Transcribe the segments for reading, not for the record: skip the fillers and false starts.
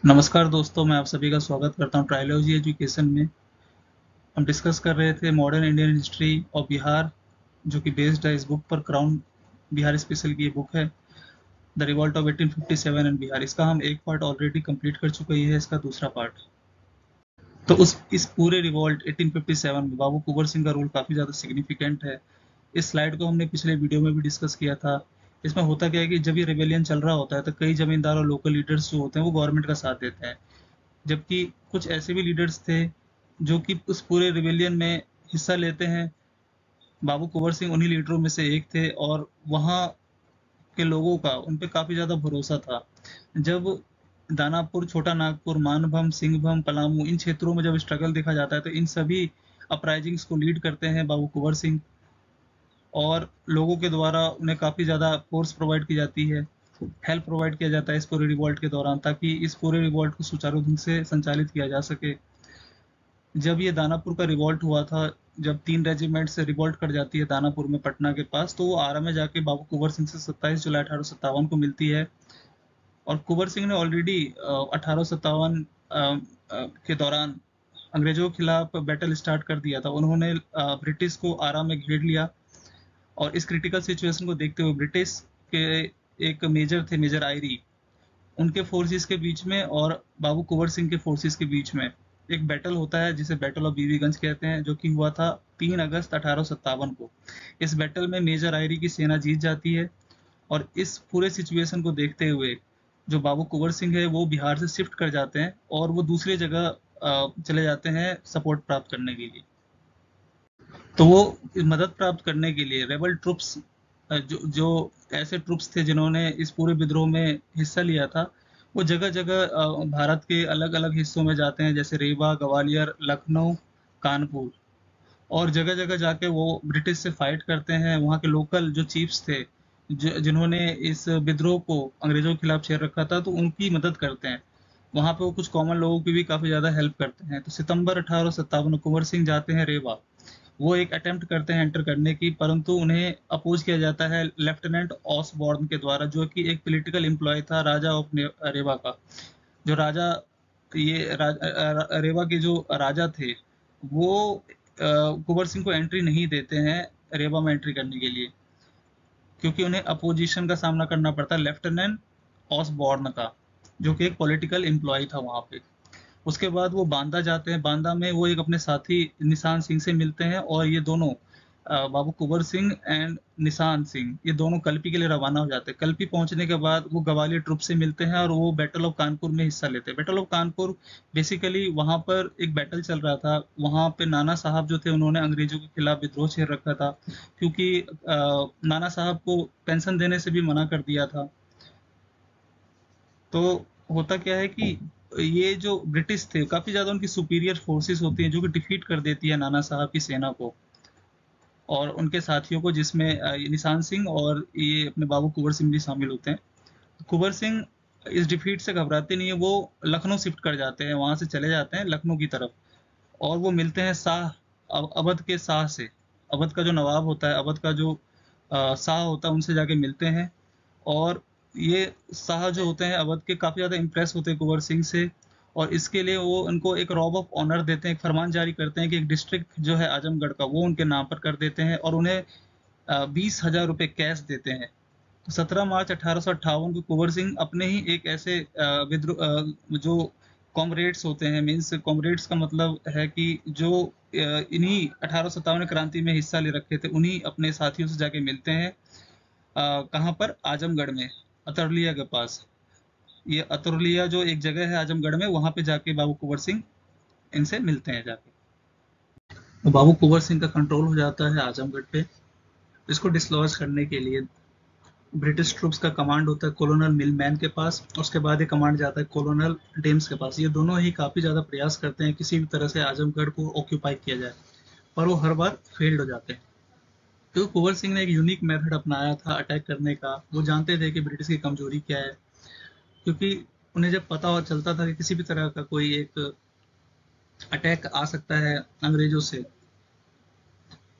नमस्कार दोस्तों, मैं आप सभी का स्वागत करता हूँ ट्रायोलॉजी एजुकेशन में। हम डिस्कस कर रहे थे मॉडर्न इंडियन हिस्ट्री और बिहार, जो कि बेस्ड है इस बुक पर। क्राउन बिहार स्पेशल की ये बुक है, द रिवॉल्ट ऑफ 1857 इन बिहार। इसका हम एक पार्ट ऑलरेडी कंप्लीट कर चुके हैं, इसका दूसरा पार्ट। तो उस इस पूरे रिवॉल्ट 1857 में बाबू कुंवर सिंह का रोल काफ़ी ज़्यादा सिग्निफिकेंट है। इस स्लाइड को हमने पिछले वीडियो में भी डिस्कस किया था। इसमें होता क्या है कि जब ये रिवेलियन चल रहा होता है तो कई जमींदार और लोकल लीडर्स जो होते हैं वो गवर्नमेंट का साथ देते हैं, जबकि कुछ ऐसे भी लीडर्स थे जो कि उस पूरे रिवेलियन में हिस्सा लेते हैं। बाबू कुंवर सिंह उन्हीं लीडरों में से एक थे और वहाँ के लोगों का उन पे काफ़ी ज़्यादा भरोसा था। जब दानापुर, छोटा नागपुर, मानभम, सिंहभम, पलामू, इन क्षेत्रों में जब स्ट्रगल देखा जाता है तो इन सभी अपराइजिंग्स को लीड करते हैं बाबू कुंवर सिंह, और लोगों के द्वारा उन्हें काफ़ी ज़्यादा फोर्स प्रोवाइड की जाती है, हेल्प प्रोवाइड किया जाता है इस पूरे रिवॉल्ट के दौरान, ताकि इस पूरे रिवॉल्ट को सुचारू ढंग से संचालित किया जा सके। जब ये दानापुर का रिवॉल्ट हुआ था, जब 3 रेजिमेंट से रिवॉल्ट कर जाती है दानापुर में पटना के पास, तो वो आरा में जाके बाबू कुंवर सिंह से 27 जुलाई 1857 को मिलती है। और कुंवर सिंह ने ऑलरेडी 1857 के दौरान अंग्रेजों के खिलाफ बैटल स्टार्ट कर दिया था। उन्होंने ब्रिटिश को आरा में घेर लिया, और इस क्रिटिकल सिचुएशन को देखते हुए ब्रिटिश के एक मेजर थे, मेजर आयरी, उनके फोर्सेस के बीच में और बाबू कुंवर सिंह के फोर्सेस के बीच में एक बैटल होता है, जिसे बैटल ऑफ बीबीगंज कहते हैं, जो कि हुआ था 3 अगस्त 1857 को। इस बैटल में मेजर आयरी की सेना जीत जाती है, और इस पूरे सिचुएशन को देखते हुए जो बाबू कुंवर सिंह है वो बिहार से शिफ्ट कर जाते हैं और वो दूसरी जगह चले जाते हैं सपोर्ट प्राप्त करने के लिए। तो वो मदद प्राप्त करने के लिए रेबल ट्रुप्स, जो जो ऐसे ट्रुप्स थे जिन्होंने इस पूरे विद्रोह में हिस्सा लिया था, वो जगह जगह भारत के अलग अलग हिस्सों में जाते हैं, जैसे रीवा, ग्वालियर, लखनऊ, कानपुर, और जगह जगह जाके वो ब्रिटिश से फाइट करते हैं। वहाँ के लोकल जो चीफ्स थे, जिन्होंने इस विद्रोह को अंग्रेजों के खिलाफ छेड़ रखा था, तो उनकी मदद करते हैं। वहाँ पे वो कुछ कॉमन लोगों की भी काफ़ी ज़्यादा हेल्प करते हैं। तो सितंबर 1857 कुंवर सिंह जाते हैं रेवा। वो एक अटेम्प्ट करते हैं एंटर करने की, परंतु उन्हें अपोज किया जाता है लेफ्टिनेंट ऑसबॉर्न के द्वारा, जो कि एक पॉलिटिकल एम्प्लॉय था राजा ऑफ रेवा का। जो राजा, रेवा के जो राजा थे, वो कुंवर सिंह को एंट्री नहीं देते हैं रेवा में एंट्री करने के लिए, क्योंकि उन्हें अपोजिशन का सामना करना पड़ता है लेफ्टिनेंट ऑसबॉर्न का, जो कि एक पॉलिटिकल एम्प्लॉय था वहां पे। उसके बाद वो बांदा जाते हैं। बांदा में वो एक अपने साथी निशान सिंह से मिलते हैं, और ये दोनों बाबू कुंवर सिंह एंड निशान सिंह, ये दोनों कल्पी के लिए रवाना हो जाते हैं। कल्पी पहुंचने के बाद वो ग्वालियर ट्रुप से मिलते हैं और वो बैटल ऑफ कानपुर में हिस्सा लेते हैं। बैटल ऑफ कानपुर बेसिकली वहां पर एक बैटल चल रहा था। वहां पे नाना साहब जो थे उन्होंने अंग्रेजों के खिलाफ विद्रोह छेड़ रखा था, क्योंकि नाना साहब को पेंशन देने से भी मना कर दिया था। तो होता क्या है कि ये जो ब्रिटिश थे, काफी ज्यादा उनकी सुपीरियर फोर्सेस होती हैं जो कि डिफीट कर देती है नाना साहब की सेना को और उनके साथियों को, जिसमें ये निशान सिंह और ये अपने बाबू कुंवर सिंह भी शामिल होते हैं। कुंवर सिंह इस डिफीट से घबराते नहीं है, वो लखनऊ शिफ्ट कर जाते हैं, वहां से चले जाते हैं लखनऊ की तरफ, और वो मिलते हैं शाह, अवध के शाह से। अवध का जो नवाब होता है, अवध का जो शाह होता है, उनसे जाके मिलते हैं। और ये शाह जो होते हैं अवध के, काफी ज्यादा इंप्रेस होते हैं कुंवर सिंह से, और इसके लिए वो उनको एक रॉब ऑफ ऑनर देते हैं, एक फरमान जारी करते हैं कि एक डिस्ट्रिक्ट जो है आजमगढ़ का वो उनके नाम पर कर देते हैं, और उन्हें 20,000 रुपए कैश देते हैं। तो 17 मार्च 1858 को कुंवर सिंह अपने ही एक ऐसे विद्रोह, जो कॉमरेड्स होते हैं, मीन्स कॉमरेड्स का मतलब है कि जो इन्हीं 1857 क्रांति में हिस्सा ले रखे थे, उन्हीं अपने साथियों से जाके मिलते हैं। कहाँ पर? आजमगढ़ में, अतरलिया के पास। ये अतरलिया जो एक जगह है आजमगढ़ में, वहां पे जाके बाबू कुंवर सिंह इनसे मिलते हैं जाके। तो बाबू कुंवर सिंह का कंट्रोल हो जाता है आजमगढ़ पे। इसको डिसलॉज करने के लिए ब्रिटिश ट्रूप्स का कमांड होता है कॉलोनल मिलमैन के पास, उसके बाद ये कमांड जाता है कॉलोनल डेम्स के पास। ये दोनों ही काफी ज्यादा प्रयास करते हैं किसी भी तरह से आजमगढ़ को ऑक्यूपाई किया जाए, पर वो हर बार फेल्ड हो जाते हैं। तो कुंवर सिंह ने एक यूनिक मेथड अपनाया था अटैक करने का। वो जानते थे कि ब्रिटिश की कमजोरी क्या है, क्योंकि उन्हें जब पता और चलता था कि किसी भी तरह का कोई एक अटैक आ सकता है अंग्रेजों से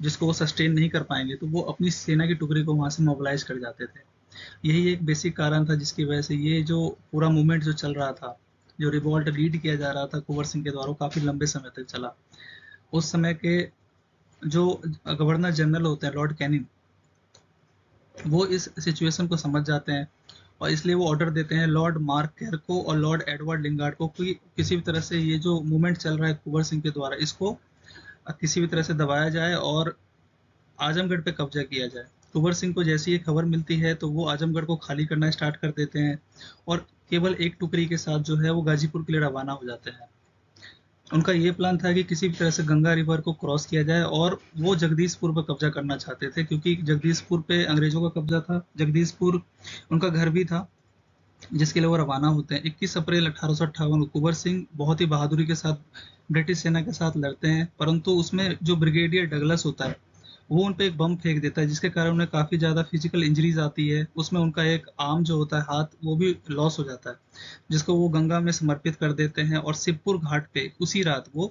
जिसको वो सस्टेन नहीं कर पाएंगे, तो वो अपनी सेना की टुकड़ी को वहां से मोबिलाइज कर जाते थे। यही एक बेसिक कारण था जिसकी वजह से ये जो पूरा मूवमेंट जो चल रहा था जो रिवॉल्ट लीड किया जा रहा था कुंवर सिंह के द्वारा, वो काफी लंबे समय तक चला। उस समय के जो गवर्नर जनरल होते हैं लॉर्ड कैनिंग, वो इस सिचुएशन को समझ जाते हैं और इसलिए वो ऑर्डर देते हैं लॉर्ड मार्क केयर को और लॉर्ड एडवर्ड लिंगार्ड को कि किसी भी तरह से ये जो मूवमेंट चल रहा है कुंवर सिंह के द्वारा, इसको किसी भी तरह से दबाया जाए और आजमगढ़ पे कब्जा किया जाए। कुंवर सिंह को जैसी ये खबर मिलती है तो वो आजमगढ़ को खाली करना स्टार्ट कर देते हैं और केवल एक टुकड़ी के साथ जो है वो गाजीपुर के लिए रवाना हो जाते हैं। उनका ये प्लान था कि किसी भी तरह से गंगा रिवर को क्रॉस किया जाए और वो जगदीशपुर पर कब्जा करना चाहते थे, क्योंकि जगदीशपुर पे अंग्रेजों का कब्जा था। जगदीशपुर उनका घर भी था जिसके लिए वो रवाना होते हैं। 21 अप्रैल 1858 को कुंवर सिंह बहुत ही बहादुरी के साथ ब्रिटिश सेना के साथ लड़ते हैं, परंतु उसमें जो ब्रिगेडियर डगलस होता है वो उन पे एक बम फेंक देता है, जिसके कारण उन्हें काफी ज्यादा फिजिकल इंजरीज आती है। उसमें उनका एक आर्म जो होता है, हाथ, वो भी लॉस हो जाता है, जिसको वो गंगा में समर्पित कर देते हैं और शिवपुर घाट पे उसी रात वो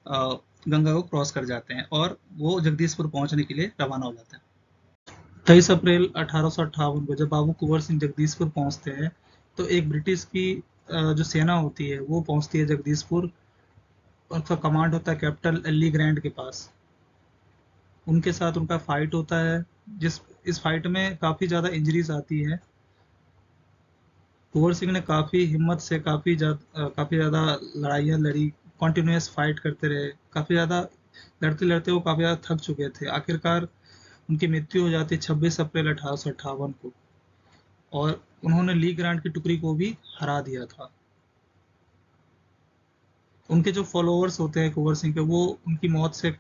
अ, गंगा को क्रॉस कर जाते हैं और वो जगदीशपुर पहुंचने के लिए रवाना हो जाते हैं। 23 अप्रैल 1858 को जब बाबू कुंवर सिंह जगदीशपुर पहुंचते हैं तो एक ब्रिटिश की जो सेना होती है वो पहुंचती है जगदीशपुर। उनका कमांड होता है कैप्टन एली ग्रैंड के पास। उनके साथ उनका फाइट होता है, जिस इस फाइट में काफी ज्यादा इंजरीज आती है। कुंवर सिंह ने काफी हिम्मत से काफी ज्यादा लड़ाइयाँ लड़ी, कॉन्टिन्यूस फाइट करते रहे, काफी ज्यादा लड़ते लड़ते वो काफी ज्यादा थक चुके थे। आखिरकार उनकी मृत्यु हो जाती है 26 अप्रैल 1858 को और उन्होंने ली ग्रांट की टुकड़ी को भी हरा दिया था। उनके जो फॉलोअर्स होते हैं कुंवर सिंह के, वो उनकी मौत से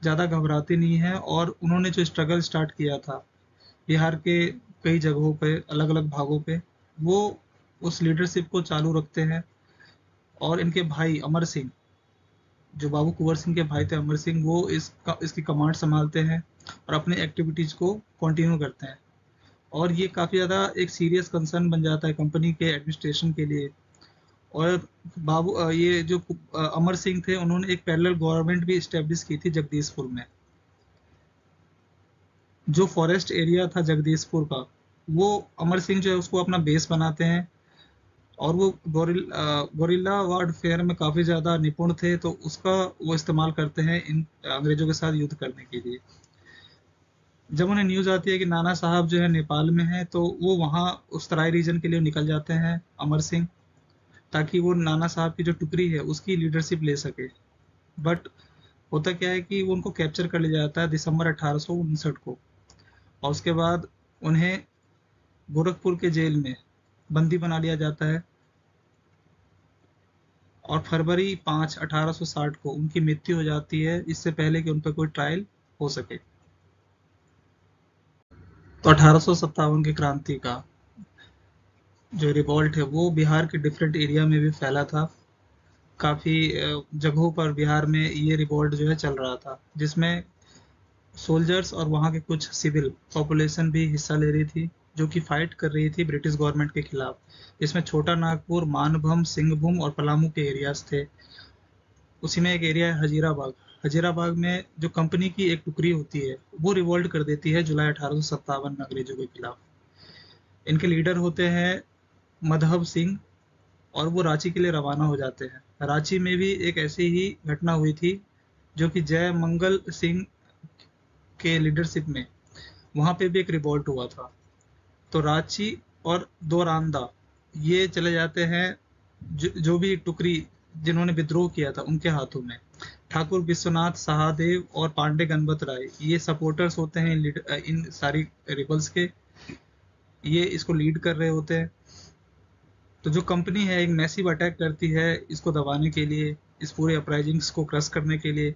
ज़्यादा घबराते नहीं हैं और उन्होंने जो स्ट्रगल स्टार्ट किया था बिहार के कई जगहों पे, अलग अलग भागों पे, वो उस लीडरशिप को चालू रखते हैं। और इनके भाई अमर सिंह, जो बाबू कुंवर सिंह के भाई थे अमर सिंह, वो इसकी कमांड संभालते हैं और अपनी एक्टिविटीज को कंटिन्यू करते हैं। और ये काफ़ी ज़्यादा एक सीरियस कंसर्न बन जाता है कंपनी के एडमिनिस्ट्रेशन के लिए। और ये जो अमर सिंह थे, उन्होंने एक पैरेलल गवर्नमेंट भी इस्टेब्लिश की थी जगदीशपुर में। जो फॉरेस्ट एरिया था जगदीशपुर का, वो अमर सिंह जो है उसको अपना बेस बनाते हैं और वो गोरिल्ला वारफेयर में काफ़ी ज़्यादा निपुण थे, तो उसका वो इस्तेमाल करते हैं इन अंग्रेजों के साथ युद्ध करने के लिए। जब उन्हें न्यूज़ आती है कि नाना साहब जो है नेपाल में हैं, तो वो वहाँ उस तराई रीजन के लिए निकल जाते हैं अमर सिंह, ताकि वो नाना साहब की जो टुकड़ी है उसकी लीडरशिप ले सके। बट होता क्या है कि वो उनको कैप्चर कर लिया जाता है दिसंबर 1859 को और उसके बाद उन्हें गोरखपुर के जेल में बंदी बना लिया जाता है और फरवरी 5 1860 को उनकी मृत्यु हो जाती है, इससे पहले कि उन पर कोई ट्रायल हो सके। तो 1857 की क्रांति का जो रिवॉल्ट है वो बिहार के डिफरेंट एरिया में भी फैला था। काफ़ी जगहों पर बिहार में ये रिवॉल्ट जो है चल रहा था, जिसमें सोल्जर्स और वहाँ के कुछ सिविल पॉपुलेशन भी हिस्सा ले रही थी, जो कि फाइट कर रही थी ब्रिटिश गवर्नमेंट के खिलाफ। इसमें छोटा नागपुर, मानभूम, सिंहभूम और पलामू के एरियाज थे। उसी में एक एरिया है हजीराबाग। हजीराबाग में जो कंपनी की एक टुकड़ी होती है वो रिवॉल्ट कर देती है जुलाई 1857 में अंग्रेजों के खिलाफ। इनके लीडर होते हैं मधव सिंह और वो रांची के लिए रवाना हो जाते हैं। रांची में भी एक ऐसी ही घटना हुई थी जो कि जय मंगल सिंह के लीडरशिप में, वहां पे भी एक रिवॉल्ट हुआ था। तो रांची और दोरांदा ये चले जाते हैं जो भी टुकड़ी जिन्होंने विद्रोह किया था उनके हाथों में। ठाकुर विश्वनाथ सहादेव और पांडे गणपत राय ये सपोर्टर्स होते हैं इन सारी रिबल्स के, ये इसको लीड कर रहे होते हैं। तो जो कंपनी है एक मैसिव अटैक करती है इसको दबाने के लिए, इस पूरे अपराइजिंग्स को क्रश करने के लिए।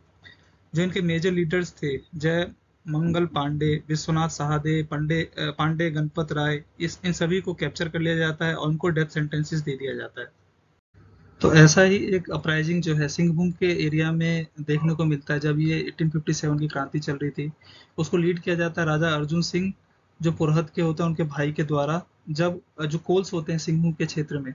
जो इनके मेजर लीडर्स थे, जय मंगल पांडे, विश्वनाथ सहादेव, पांडे गणपत राय, इन सभी को कैप्चर कर लिया जाता है और उनको डेथ सेंटेंसेस दे दिया जाता है। तो ऐसा ही एक अपराइजिंग जो है सिंहभूम के एरिया में देखने को मिलता है। जब ये 1857 की क्रांति चल रही थी, उसको लीड किया जाता है राजा अर्जुन सिंह, जो पुरोहित के होते हैं उनके भाई के द्वारा। जब जो कोल्स होते हैं सिंहभूम के क्षेत्र में,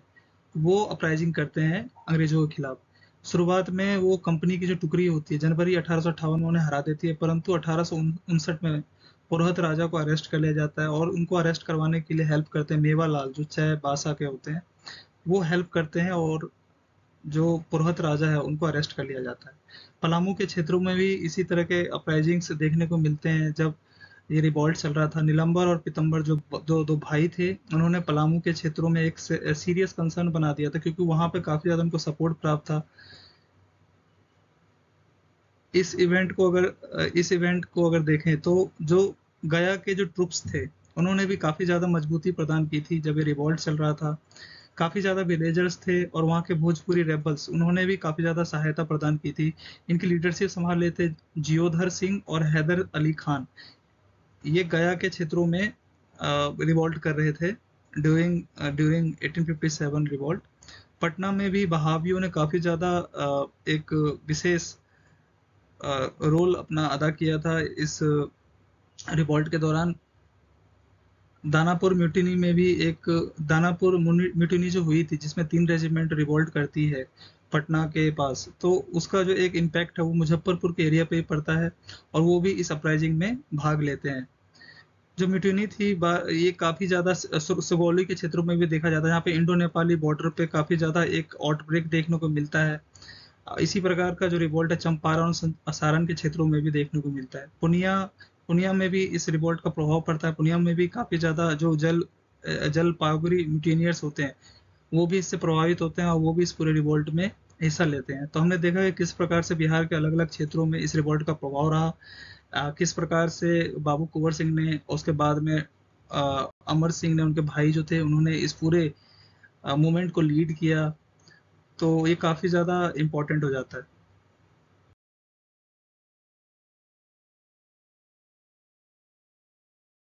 वो अपराइजिंग करते हैं अंग्रेजों के खिलाफ। शुरुआत में वो कंपनी की जो टुकड़ी होती है जनवरी 1858 में उन्हें हरा देती है, परंतु 1859 में पुरोहित राजा को अरेस्ट कर लिया जाता है और उनको अरेस्ट करवाने के लिए हेल्प करते हैं मेवालाल, जो 6 बासा के होते हैं। वो हेल्प करते हैं और जो पुरोहित राजा है उनको अरेस्ट कर लिया जाता है। पलामू के क्षेत्रों में भी इसी तरह के अपराइजिंग्स देखने को मिलते हैं। जब ये रिवॉल्ट चल रहा था, नीलंबर और पीतम्बर जो दो भाई थे, उन्होंने पलामू के क्षेत्रों में एक सीरियस कंसर्न बना दिया था, क्योंकि वहां पे काफी ज्यादा उनको सपोर्ट प्राप्त था। इस इवेंट को अगर देखें तो जो गया के जो ट्रुप्स थे उन्होंने भी काफी ज्यादा मजबूती प्रदान की थी जब ये रिवॉल्ट चल रहा था। काफी ज्यादा विलेजर्स थे और वहाँ के भोजपुरी रेबल्स, उन्होंने भी काफी ज्यादा सहायता प्रदान की थी। इनकी लीडरशिप संभाले थे जियोधर सिंह और हैदर अली खान। ये गया के क्षेत्रों में रिवॉल्ट कर रहे थे ड्यूरिंग ड्यूरिंग 1857 रिवॉल्ट। पटना में भी बहावियों ने काफी ज्यादा एक विशेष रोल अपना अदा किया था इस रिवॉल्ट के दौरान। दानापुर म्यूटिनी में भी एक दानापुर म्यूटिनी जो हुई थी, जिसमें 3 रेजिमेंट रिवॉल्ट करती है पटना के पास, तो उसका जो एक इम्पैक्ट है वो मुजफ्फरपुर के एरिया पे ही पड़ता है और वो भी इस अपराइजिंग में भाग लेते हैं। जो म्यूटिनी थी ये काफी ज्यादा सुगौली के क्षेत्रों में भी देखा जाता है, यहाँ पे इंडो नेपाली बॉर्डर पे काफी ज्यादा एक आउटब्रेक देखने को मिलता है। इसी प्रकार का जो रिवॉल्ट है चंपारण और सारण के क्षेत्रों में भी देखने को मिलता है। पुनिया पुनिया में भी इस रिवॉल्ट का प्रभाव पड़ता है। पुनिया में भी काफी ज्यादा जो जल पावगरी म्यूटिनियर्स होते हैं वो भी इससे प्रभावित होते हैं और वो भी इस पूरे रिवॉल्ट में हिस्सा लेते हैं। तो हमने देखा है किस प्रकार से बिहार के अलग अलग क्षेत्रों में इस रिवॉल्ट का प्रभाव रहा। किस प्रकार से बाबू कुंवर सिंह ने, उसके बाद में अमर सिंह ने, उनके भाई जो थे, उन्होंने इस पूरे मूवमेंट को लीड किया। तो ये काफी ज्यादा इम्पोर्टेंट हो जाता है।